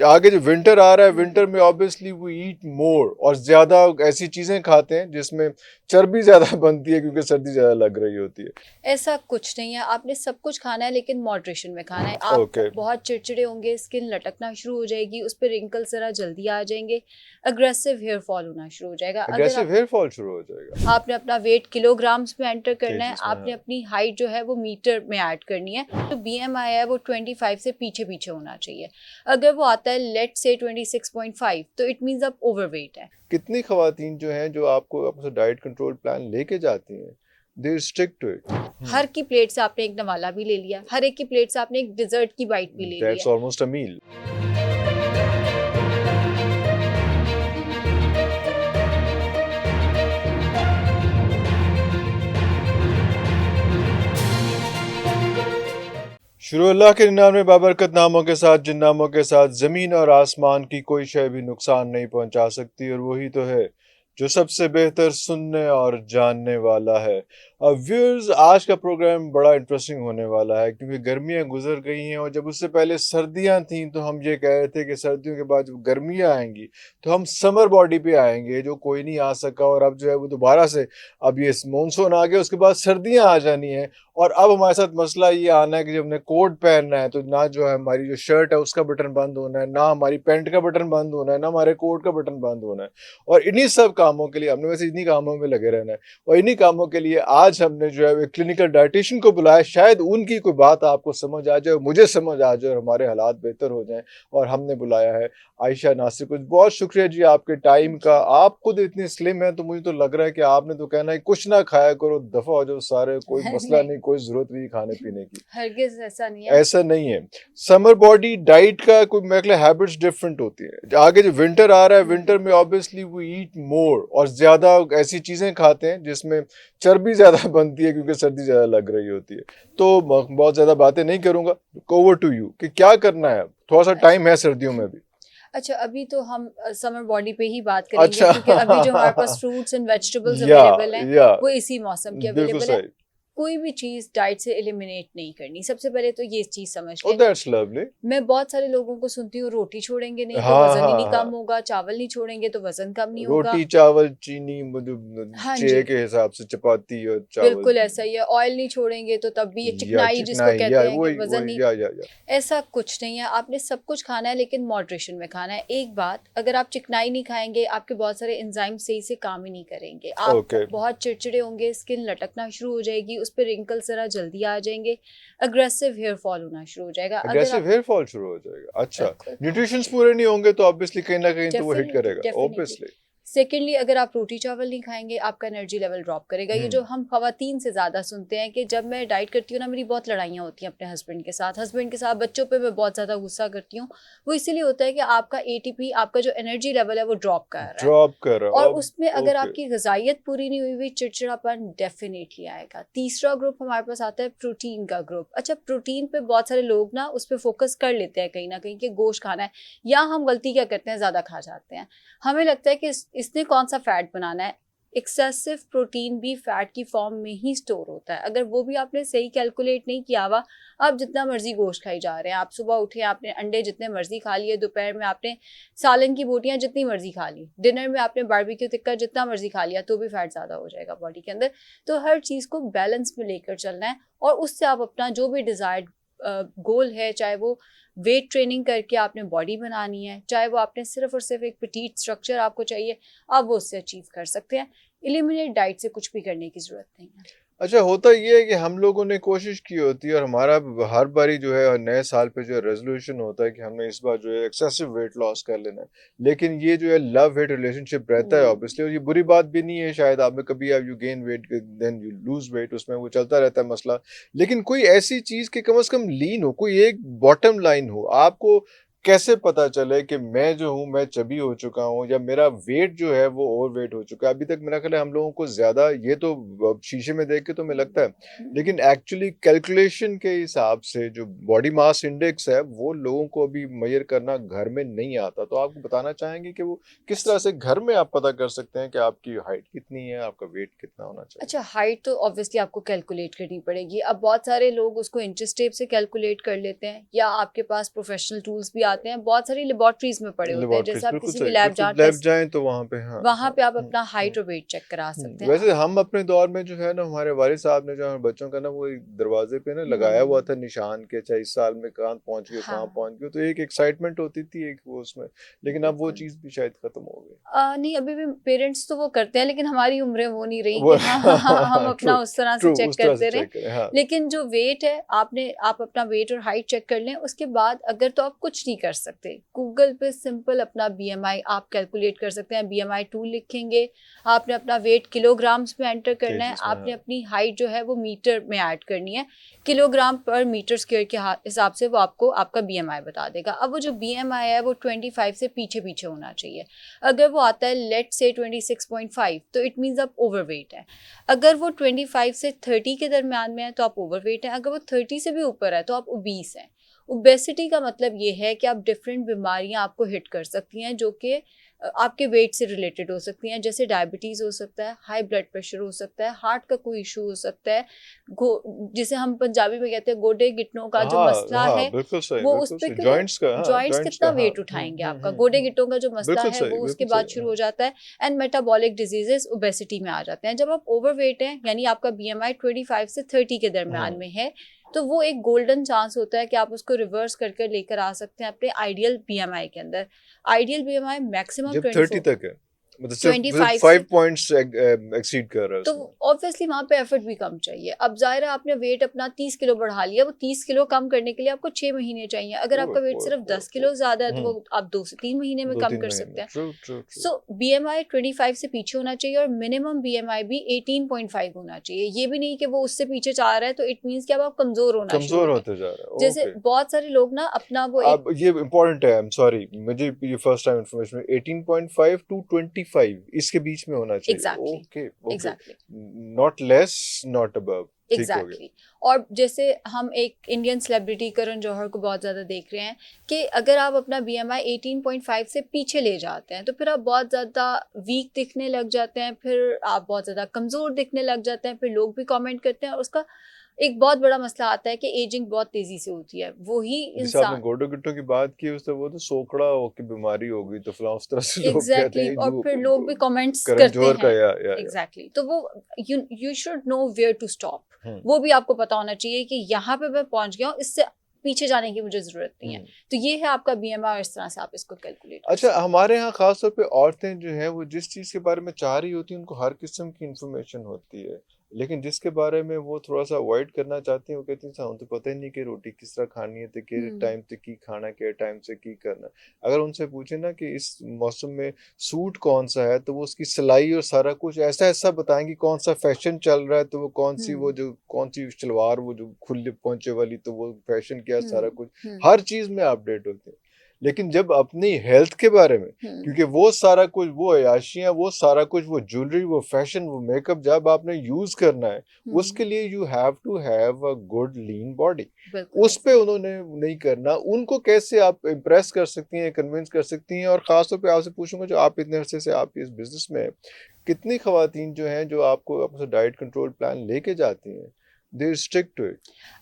आगे जो विंटर आ रहा है, विंटर में ऑब्वियसली वी ईट मोर और ज्यादा ऐसी चीजें खाते हैं जिसमें चर्बी ज्यादा बनती है क्योंकि सर्दी ज्यादा लग रही होती है। ऐसा कुछ नहीं है, आपने सब कुछ खाना है लेकिन मॉडरेशन में खाना है। आप ओके। बहुत चिड़चिड़े होंगे, स्किन लटकना शुरू हो जाएगी, उस पर रिंकल्स जरा जल्दी आ जाएंगे, अग्रेसिव हेयर फॉल होना शुरू हो जाएगा। अगर एग्रेसिव हेयर फॉल शुरू हो जाएगा। आपने अपना वेट किलोग्राम्स में एंटर करना है, केजीस में, आपने हाँ। अपनी हाइट जो है वो मीटर में ऐड करनी है। जो बीएमआई है वो 25 से पीछे पीछे होना चाहिए। अगर वो आता है लेट से 26.5 तो इट मीन्स आप ओवरवेट है। कितनी खवातीन जो हैं जो आपको अपना डाइट कंट्रोल प्लान लेके जाती हैं, दे स्टिक टू इट। हर की प्लेट से आपने एक नवाला भी ले लिया, हर एक की प्लेट से आपने एक डिजर्ट की बाइट भी ले लिया। दैट्स ऑलमोस्ट अ मील। शुरू अल्लाह के निन्यानवे बाबरकत नामों के साथ, जिन नामों के साथ ज़मीन और आसमान की कोई शय भी नुकसान नहीं पहुंचा सकती, और वही तो है जो सबसे बेहतर सुनने और जानने वाला है। अब व्यूअर्स, आज का प्रोग्राम बड़ा इंटरेस्टिंग होने वाला है क्योंकि गर्मियां गुजर गई हैं और जब उससे पहले सर्दियां थीं तो हम ये कह रहे थे कि सर्दियों के बाद जब गर्मियां आएंगी तो हम समर बॉडी पे आएंगे, जो कोई नहीं आ सका। और अब जो है वो दोबारा से, अब ये मानसून आ गया, उसके बाद सर्दियां आ जानी है। और अब हमारे साथ मसला ये आना है कि जब हमने कोट पहनना है तो ना जो है हमारी जो शर्ट है उसका बटन बंद होना है, ना हमारी पैंट का बटन बंद होना है, ना हमारे कोट का बटन बंद होना है। और इन्हीं सब कामों के लिए हमने, वैसे इन्हीं कामों में लगे रहना है, और इन्हीं कामों के लिए आज हमने जो है एक क्लिनिकल डाइटिशियन को बुलाया। शायद उनकी कोई बात आपको समझ आ जाए, मुझे समझ आ जाए और हमारे हालात बेहतर हो जाएं। और हमने बुलाया है आयशा नासिर को। बहुत शुक्रिया जी आपके टाइम का। आप खुद इतनी स्लिम है तो मुझे तो लग रहा है कि आपने तो कहना है कुछ ना खाया करो, दफा हो जाओ सारे, कोई मसला नहीं, नहीं, कोई जरूरत नहीं खाने पीने की। हरगिज ऐसा नहीं है। ऐसा नहीं है। समर बॉडी डाइट का कोई मेरे ख्याल हैबिट्स डिफरेंट होती है। आगे जो विंटर आ रहा है, विंटर में ऑब्वियसली वी ईट मोर और ज्यादा ऐसी चीजें खाते हैं जिसमें चर्बी ज्यादा बनती है क्योंकि सर्दी ज्यादा लग रही होती है। तो बहुत ज्यादा बातें नहीं करूंगा, ओवर टू यू कि क्या करना है। थोड़ा सा अच्छा, टाइम है सर्दियों में भी। अच्छा, अभी तो हम समर बॉडी पे ही बात करेंगे अच्छा। क्योंकि अभी जो हमारे पास फ्रूट्स एंड वेजिटेबल्स या अवेलेबल हैं या वो इसी मौसम के बिल्कुल अवेलेबल है। सही। कोई भी चीज़ डाइट से एलिमिनेट नहीं करनी। सबसे पहले तो ये चीज़ समझ ओ लें। That's lovely. मैं बहुत सारे लोगों को सुनती हूँ, रोटी छोड़ेंगे नहीं तो हाँ वजन ही हाँ नहीं कम हाँ। होगा, चावल नहीं छोड़ेंगे तो वजन कम नहीं होगा। रोटी चावल चीनी, मतलब हाँ चे जी, के हिसाब से चपाती और चावल। बिल्कुल ऐसा ही है। ऑयल नहीं छोड़ेंगे तो तब भी ये या चिकनाई जिसको चिकनाई, या कहते हैं कि वही वजन वही, नहीं। या। ऐसा कुछ नहीं है, आपने सब कुछ खाना है लेकिन मॉडरेशन में खाना है। एक बात, अगर आप चिकनाई नहीं खाएंगे आपके बहुत सारे एंजाइम सही से काम ही नहीं करेंगे। आप ओके। बहुत चिड़चिड़े होंगे, स्किन लटकना शुरू हो जाएगी, उस पर रिंकल्स जरा जल्दी आ जाएंगे, अग्रेसिव हेयर फॉल होना शुरू हो जाएगा। अगर एग्रेसिव आप हेयर फॉल शुरू हो जाएगा। अच्छा। बिल्कुल, न्यूट्रिशंस पूरे नहीं होंगे तो ऑब्वियसली कहीं ना कहीं तो वो हिट डेफिनेटली करेगा डेफिनेटली। ऑब्वियसली। सेकेंडली, अगर आप रोटी चावल नहीं खाएंगे आपका एनर्जी लेवल ड्रॉप करेगा। ये जो हम्म। हम खवातीन से ज़्यादा सुनते हैं कि जब मैं डाइट करती हूँ ना मेरी बहुत लड़ाइयाँ होती हैं अपने हस्बैंड के साथ, बच्चों पे मैं बहुत ज़्यादा गुस्सा करती हूँ। वो इसीलिए होता है कि आपका एटीपी, आपका जो एनर्जी लेवल है वो ड्रॉप कर रहा है। ड्रॉप कर रहा और अब। उसमें अगर ओके। आपकी ग़िज़ाइयत पूरी नहीं हुई हुई, चिड़चिड़ापन डेफिनेटली आएगा। तीसरा ग्रुप हमारे पास आता है प्रोटीन का ग्रुप। अच्छा, प्रोटीन पे बहुत सारे लोग ना उस पर फोकस कर लेते हैं कहीं ना कहीं कि गोश्त खाना है, या हम गलती क्या करते हैं, ज़्यादा खा जाते हैं। हमें लगता है कि इसने कौन सा फैट बनाना है। एक्सेसिव प्रोटीन भी फैट की फॉर्म में ही स्टोर होता है। अगर वो भी आपने सही कैलकुलेट नहीं किया हुआ, आप जितना मर्जी गोश्त खाई जा रहे हैं, आप सुबह उठे आपने अंडे जितने मर्जी खा लिए, दोपहर में आपने सालन की बोटियां जितनी मर्जी खा ली, डिनर में आपने बारबेक्यू टिक्का जितना मर्जी खा लिया, तो भी फैट ज़्यादा हो जाएगा बॉडी के अंदर। तो हर चीज़ को बैलेंस में लेकर चलना है और उससे आप अपना जो भी डिज़ायर्ड गोल है, चाहे वो वेट ट्रेनिंग करके आपने बॉडी बनानी है, चाहे वो आपने सिर्फ और सिर्फ एक पिटीट स्ट्रक्चर आपको चाहिए, आप वो उससे अचीव कर सकते हैं। एलिमिनेट डाइट से कुछ भी करने की ज़रूरत नहीं है। अच्छा, होता ये है कि हम लोगों ने कोशिश की होती है और हमारा हर बारी जो है नए साल पे जो है रेजोल्यूशन होता है कि हमने इस बार जो है एक्सेसिव वेट लॉस कर लेना है। लेकिन ये जो है लव हेट रिलेशनशिप रहता है ऑब्वियसली, और ये बुरी बात भी नहीं है। शायद आप में कभी आप you gain weight then you lose weight, उसमें वो चलता रहता है मसला। लेकिन कोई ऐसी चीज कि कम से कम लीन हो, कोई एक बॉटम लाइन हो। आपको कैसे पता चले कि मैं जो हूँ मैं चबी हो चुका हूँ या मेरा वेट जो है वो ओवर वेट हो चुका है? अभी तक मेरा ख्याल है हम लोगों को ज्यादा ये तो शीशे में देख के तो हमें लगता है, लेकिन एक्चुअली कैलकुलेशन के हिसाब से जो बॉडी मास इंडेक्स है वो लोगों को अभी मेजर करना घर में नहीं आता। तो आपको बताना चाहेंगे कि वो किस तरह से घर में आप पता कर सकते हैं कि आपकी हाइट कितनी है, आपका वेट कितना होना चाहिए? अच्छा, हाइट तो ऑब्वियसली आपको कैलकुलेट करनी पड़ेगी। अब बहुत सारे लोग उसको इंचेस टेप से कैलकुलेट कर लेते हैं, या आपके पास प्रोफेशनल टूल्स भी आते हैं, बहुत सारी लेबोरेटरीज में पड़े होते हैं, लेबोरेटरीज जैसे आप बिल्कुल किसी भी सही, लैब बिल्कुल जहाँ लैब टेस्ट, जाएं तो वहाँ पे हाँ वहाँ हाँ पे आप अपना हाइट और वेट चेक करा सकते हैं। वैसे हम अपने दौर में जो है ना हमारे वालिद साहब ने जो हमारे बच्चों का ना वो एक दरवाजे पे ना लगाया हुआ था निशान के, अच्छा इस साल में कहाँ पहुंच गए कहाँ हाँ, पहुंच गए, तो एक एक्साइटमेंट होती थी एक वो उसमें, लेकिन अब वो बिल्कुल। चीज़ भी शायद खत्म हो गई। नहीं, अभी भी पेरेंट्स तो वो करते हैं, लेकिन हमारी उम्रें वो नहीं रही वो कि हाँ, हाँ, हाँ, हम ट्रू अपना उस तरह से ट्रू चेक उस तरह से करते रहें। चेक करें हाँ। लेकिन जो वेट है, आप अपना वेट और हाइट चेक कर लें, उसके बाद अगर तो आप कुछ नहीं कर सकते, गूगल पे सिंपल अपना बीएमआई आप कैलकुलेट कर सकते हैं। बीएमआई टूल लिखेंगे, आपने अपना वेट किलोग्राम्स में एंटर करना है, केजीस में आपने हाँ। अपनी हाइट जो है वो मीटर में ऐड करनी है, किलोग्राम पर मीटर स्क्वायर के हिसाब से वो आपको आपका बीएमआई बता देगा। अब वो जो बीएमआई है वो 25 से पीछे पीछे होना चाहिए। अगर वो आता है लेट से 26.5 तो इट मीन्स आप ओवरवेट है। अगर वो 25 से 30 के दरमियान में है तो आप ओवरवेट हैं। अगर वो 30 से भी ऊपर है तो आप ओबीस हैं। ओबेसिटी का मतलब ये है कि आप डिफरेंट बीमारियां आपको हिट कर सकती हैं जो कि आपके वेट से रिलेटेड हो सकती हैं, जैसे डायबिटीज़ हो सकता है, हाई ब्लड प्रेशर हो सकता है, हार्ट का कोई इशू हो सकता है, जिसे हम पंजाबी में कहते हैं गोडे गिट्टों का जो मसला हाँ है, बिल्कुल सही वो उस बिल्कुल पे सही, क्योंकि जॉइंट्स का हाँ जॉइंट्स जॉइंट्स कितना का हाँ वेट उठाएंगे आपका, गोडे गिट्टों का जो मसला बिल्कुल है सही वो उसके बिल्कुल बाद सही शुरू हो जाता है। एंड मेटाबॉलिक डिजीजेस ओबेसिटी में आ जाते हैं। जब आप ओवरवेट हैं यानी आपका बीएमआई 25 से 30 के दरमियान में है, तो वो एक गोल्डन चांस होता है कि आप उसको रिवर्स करके लेकर आ सकते हैं अपने आइडियल बीएमआई के अंदर। आइडियल बीएमआई मैक्सिमम जब 30 तक है, मतलब सिर्फ 25 5 से, पॉइंट्स एक्सीड कर रहा है तो उसमें। ऑब्वियसली वहां पे एफर्ट भी कम चाहिए। अब जाहिर है आपने वेट अपना 30 किलो बढ़ा लिया, वो 30 किलो कम करने के लिए आपको 6 महीने चाहिए। अगर ओए आपका वेट ओए सिर्फ ओए 10 किलो ज्यादा है तो ओए वो आप 2 से 3 महीने में कम 2-3 कर महीने सकते में, हैं। True true true. So BMI 25 से पीछे होना चाहिए और मिनिमम बीएमआई भी 18.5 होना चाहिए। ये भी नहीं कि वो उससे पीछे जा रहा है तो इट मीन्स कि अब आप कमजोर होना शुरू हो कमजोर गए। होते जा रहा है, जैसे ओके। बहुत सारे लोग ना अपना वो एक, अब ये इम्पोर्टेंट है, आई एम सॉरी, मुझे ये फर्स्ट टाइम इन्फॉर्मेशन, 18.5 टू 25 इसके बीच में होना चाहिए, exactly, okay okay, exactly, not less not above, ठीक हो गया। एग्जैक्टली। और जैसे हम एक इंडियन सेलिब्रिटी करण जौहर को बहुत ज़्यादा देख रहे हैं कि अगर आप अपना बीएमआई 18.5 से पीछे ले जाते हैं तो फिर आप बहुत ज़्यादा वीक दिखने लग जाते हैं, फिर आप बहुत ज़्यादा कमज़ोर दिखने लग जाते हैं, फिर लोग भी कमेंट करते हैं और उसका एक बहुत बड़ा मसला आता है कि एजिंग बहुत तेज़ी से होती है। वही जैसे आपने इंसान, गोडो गिट्टो की बात की, उससे वो तो सोकड़ा की बीमारी हो गई, तो फलां उस तरह से लोग कहते एग्जैक्टली, हैं और जो फिर लोग भी कमेंट्स करण करते जौहर का हैं। या एग्जैक्टली, तो वो you should know where to stop. हम्म वो भी आपको पता होना चाहिए कि यहाँ पे मैं पहुंच गया हूँ, इससे पीछे जाने की मुझे जरूरत नहीं है। तो ये है आपका बीएमआई और इस तरह से आप इसको कैलकुलेट कर अच्छा, सकते हमारे यहाँ खास तौर पे औरतें जो है वो जिस चीज़ के बारे में चाह रही होती हैं उनको हर किस्म की इंफॉर्मेशन होती है, लेकिन जिसके बारे में वो थोड़ा सा अवॉइड करना चाहती हैं वो कहती हैं साहब तो पता ही नहीं कि रोटी किस तरह खानी है, तो के हैं। टाइम से की खाना के टाइम से की करना। अगर उनसे पूछे ना कि इस मौसम में सूट कौन सा है, तो वो उसकी सिलाई और सारा कुछ ऐसा ऐसा बताएंगी, कौन सा फैशन चल रहा है तो वो कौन सी शलवार वो जो खुले पोंचे वाली, तो वो फैशन क्या, सारा कुछ हर चीज़ में अपडेट होते हैं। लेकिन जब अपनी हेल्थ के बारे में, क्योंकि वो सारा कुछ, वो अयाशियाँ, वो सारा कुछ, वो ज्वेलरी, वो फैशन, वो मेकअप जब आपने यूज करना है, उसके लिए you have to have a good lean body. उस पे उन्होंने नहीं करना, उनको कैसे आप इम्प्रेस कर सकती हैं, कन्विंस कर सकती हैं? और खास तौर पे आपसे पूछूंगा, जो आप इतने अरसे से आप इस बिजनेस में हैं, कितनी खवातीन जो हैं जो आपको आपसे डाइट कंट्रोल प्लान लेके जाती हैं, दे स्टिक टू इट,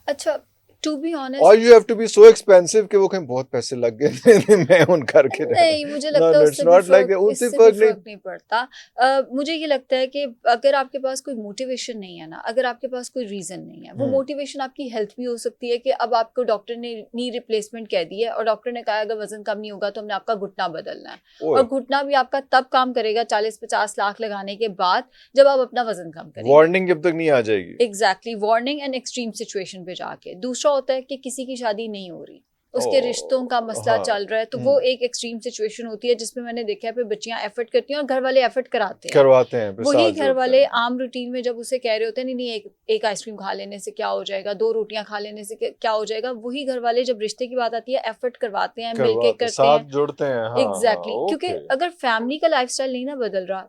अच्छा, टू बी और honest, you have to be so expensive कि वो कहें बहुत पैसे लग गए मैं उन करके रह नहीं, रहे। मुझे नो लगता है नो इट्स उससे भी नॉट लाइक फर्क, दैट, उनसे इससे भी फर्क नहीं। फर्क नहीं पड़ता। मुझे ये लगता है कि अगर आपके पास कोई मोटिवेशन नहीं है ना, अगर आपके पास कोई रीजन नहीं है, वो मोटिवेशन आपकी हेल्थ भी हो सकती है कि अब आपको डॉक्टर ने नी रिप्लेसमेंट कह दी है और डॉक्टर ने कहा अगर वजन कम नहीं होगा तो हमने आपका घुटना बदलना है, और घुटना भी आपका तब काम करेगा 40-50 लाख लगाने के बाद जब आप अपना वजन कम करेंगे। वार्निंग जब तक नहीं आ जाएगी। Exactly, warning and extreme situation पे जाके। दूसरा होता है कि किसी की शादी नहीं हो रही, उसके रिश्तों का मसला हाँ चल रहा है, तो वो एक एक्सट्रीम सिचुएशन होती है जिसमें मैंने देखा है पे बच्चियां एफर्ट करती हैं और घर वाले एफर्ट कराते हैं। करवाते हैं, फिर वही साथ घर जोड़ते वाले हैं। आम रूटीन में जब उसे कह रहे होते हैं नहीं नहीं एक आइसक्रीम खा लेने से क्या हो जाएगा, 2 रोटियां खा लेने से क्या हो जाएगा, वही घर वाले जब रिश्ते की बात आती है एफर्ट करवाते हैं, मिलके करवाते, करते साथ हैं। जोड़ते हैं, हाँ हाँ, एग्जैक्टली, क्योंकि ओके। अगर फैमिली का लाइफस्टाइल नहीं ना बदल रहा,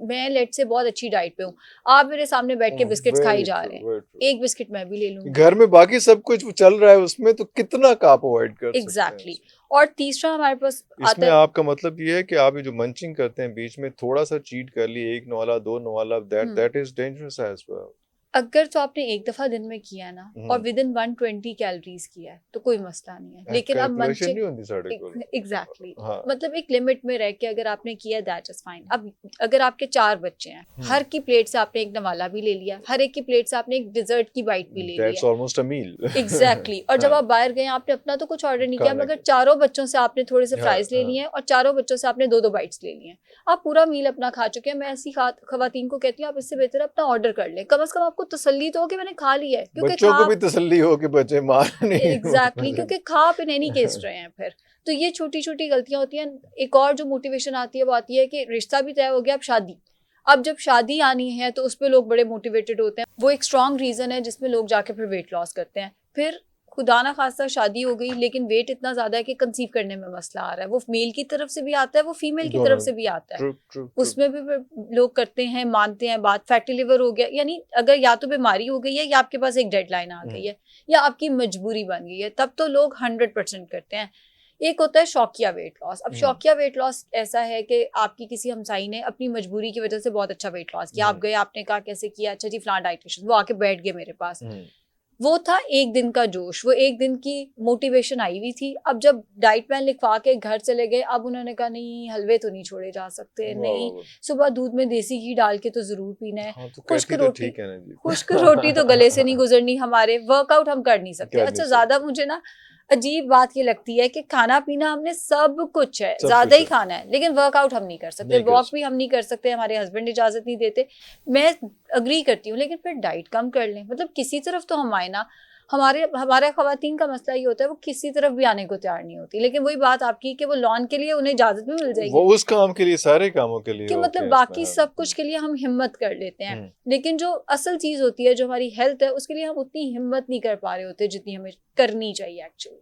मैं लेट से बहुत अच्छी डाइट पे हूँ, आप मेरे सामने बैठ के बिस्किट्स खाई वेरी जा ट्रू रहे हैं, वेरी ट्रू। एक बिस्किट मैं भी ले लूंगी। घर में बाकी सब कुछ चल रहा है उसमें, तो कितना का आप अवॉइड कर सकते हैं एग्जैक्टली, उसमें? और तीसरा हमारे पास आता इसमें है, आपका मतलब ये है कि आप ये जो मंचिंग करते हैं बीच में थोड़ा सा चीट कर लिए, 1 नवाला 2 नवाला, that is dangerous as well. अगर तो आपने एक दफा दिन में किया ना और हम्म, विद इन 120 कैलोरीज किया है तो कोई मसला नहीं है, लेकिन अब मन कैलकुलेशन नहीं होती साढ़े को। एग्जैक्टली हाँ। मतलब एक लिमिट में रह के अगर आपने किया दैट इज फाइन। अब अगर आपके 4 बच्चे हैं, हर की प्लेट से आपने एक नवाला भी ले लिया, हर एक की प्लेट से आपने एक डिजर्ट की बाइट भी ले दैट्स लिया, ऑलमोस्ट अ मील। एग्जैक्टली और जब आप बाहर गए आपने अपना तो कुछ ऑर्डर नहीं किया, खाने मगर का। चारों बच्चों से आपने थोड़े से हाँ, फ्राइज ले हाँ। लिए हैं और चारों बच्चों से आपने 2-2 बाइट्स ले लिए हैं, आप पूरा मील अपना खा चुके हैं। मैं ऐसी खवातीन को कहती हूँ आप इससे बेहतर अपना ऑर्डर कर लें, कम से कम आपको तसल्ली तो हो कि मैंने खा लिया है, क्योंकि बच्चों को खा भी तसल्ली हो कि बच्चे मार नहीं एग्जैक्टली क्योंकि खा आप इन एनी केस रहे हैं फिर। तो ये छोटी छोटी गलतियां होती हैं। एक और जो मोटिवेशन आती है वो आती है कि रिश्ता भी तय हो गया, अब शादी, अब जब शादी आनी है तो उस पर लोग बड़े मोटिवेटेड होते हैं, वो एक स्ट्रॉन्ग रीजन है जिसमें लोग जाके फिर वेट लॉस करते हैं। फिर खुदा ना खास्ता शादी हो गई लेकिन वेट इतना ज्यादा है कि कंसीव करने में मसला आ रहा है, वो मेल की तरफ से भी आता है, वो फीमेल की तरफ दोनों। से भी आता है, ट्रू ट्रू। उसमें भी फिर लोग करते हैं, मानते हैं बात। फैटी लिवर हो गया, यानी अगर या तो बीमारी हो गई है या आपके पास एक डेडलाइन आ गई है या आपकी मजबूरी बन गई है, तब तो लोग 100% करते हैं। एक होता है शौकिया वेट लॉस। अब शौकिया वेट लॉस ऐसा है कि आपकी किसी हमसाई ने अपनी मजबूरी की वजह से बहुत अच्छा वेट लॉस किया, आप गए, आपने कहा कैसे किया, अच्छा जी फलां डाइटिशियन, वो आके बैठ गए मेरे पास, वो था एक दिन का जोश, वो एक दिन की मोटिवेशन आई हुई थी। अब जब डाइट प्लान लिखवा के घर चले गए, अब उन्होंने कहा नहीं हलवे तो नहीं छोड़े जा सकते, नहीं सुबह दूध में देसी घी डाल के तो जरूर पीना है, हाँ, तो खुश्क कहती तो रोटी, ठीक है ना जी। खुश्क रोटी तो गले से नहीं गुजरनी, हमारे वर्कआउट हम कर नहीं सकते। कर अच्छा नहीं ज्यादा मुझे ना अजीब बात ये लगती है कि खाना पीना हमने सब कुछ है, सब ज्यादा कुछ ही है। खाना है, लेकिन वर्कआउट हम नहीं कर सकते, नहीं कर वॉक भी हम नहीं कर सकते, हमारे हस्बैंड इजाजत नहीं देते। मैं अग्री करती हूँ, लेकिन फिर डाइट कम कर लें, मतलब किसी तरफ तो हम आए ना। हमारे खवातीन का मसला ये होता है वो किसी तरफ भी आने को तैयार नहीं होती, लेकिन वही बात आपकी कि वो लॉन के लिए उन्हें इजाजत भी मिल वो जाएगी उस काम के लिए, सारे कामों के लिए कि ओके मतलब हैं इसमें। बाकी सब कुछ के लिए हम हिम्मत कर लेते हैं, लेकिन जो असल चीज होती है जो हमारी हेल्थ है उसके लिए हम उतनी हिम्मत नहीं कर पा रहे होते जितनी हमें करनी चाहिए एक्चुअली।